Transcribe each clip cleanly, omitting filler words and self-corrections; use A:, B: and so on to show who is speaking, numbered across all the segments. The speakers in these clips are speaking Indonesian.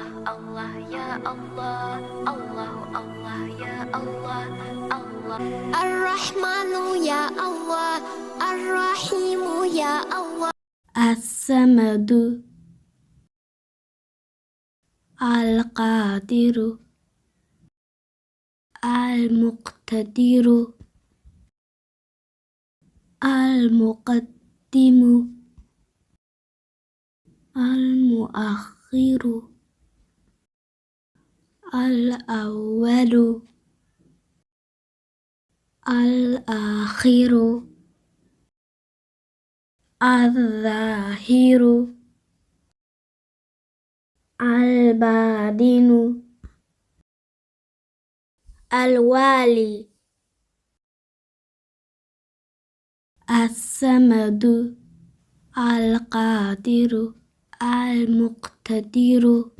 A: Allah, Allah ya Allah, Allah, Allah ya Allah, Allah. Ar-Rahmanu ya Allah, Ar-Rahimu ya Allah.
B: As-Samadu, Al-Qadiru, Al-Muqtadiru, Al-Muqaddimu, Al-Muakhiru, Al-Awwalu, Al-Akhiru, Al-Zahiru, Al-Badinu, Al-Wali. As-Samadu, Al-Qadiru, Al-Muqtadiru,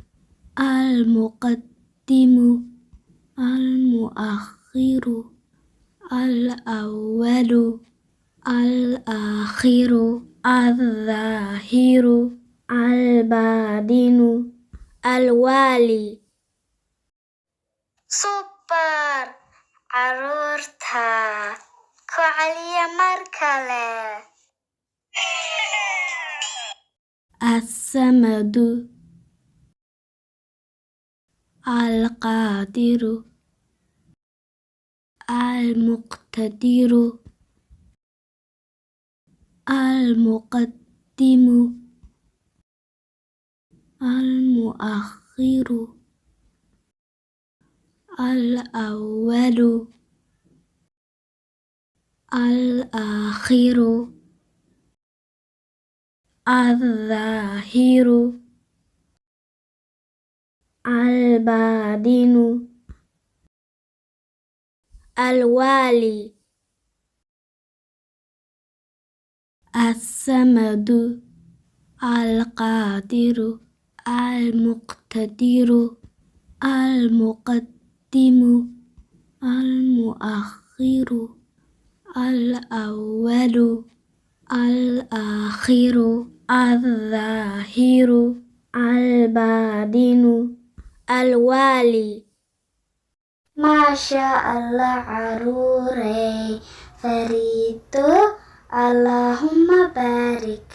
B: Al-Muqaddimu, Al-Muakhiru, Al-Awwalu, Al-Akhiru, Al-Zahiru, Al-Badinu, Al-Wali.
A: Super! Arurta! Kualiya markale!
B: As-Samadu, Al-Qadiru, Al-Muqtadiru, Al-Muqaddimu, Al-Muakhiru, Al-Awwalu, Al-Akhiru, Al-Zahiru, Al-Badinu, Al-Wali. As-Samadu, Al-Qadiru, Al-Muqtadiru, Al-Muqaddimu, Al-Muakhiru, Al-Awwalu, Al-Akhiru, Al-Zahiru, Al-Badinu, Al-Wali.
A: Masya Allah arure, Feritu, Allahumma barik.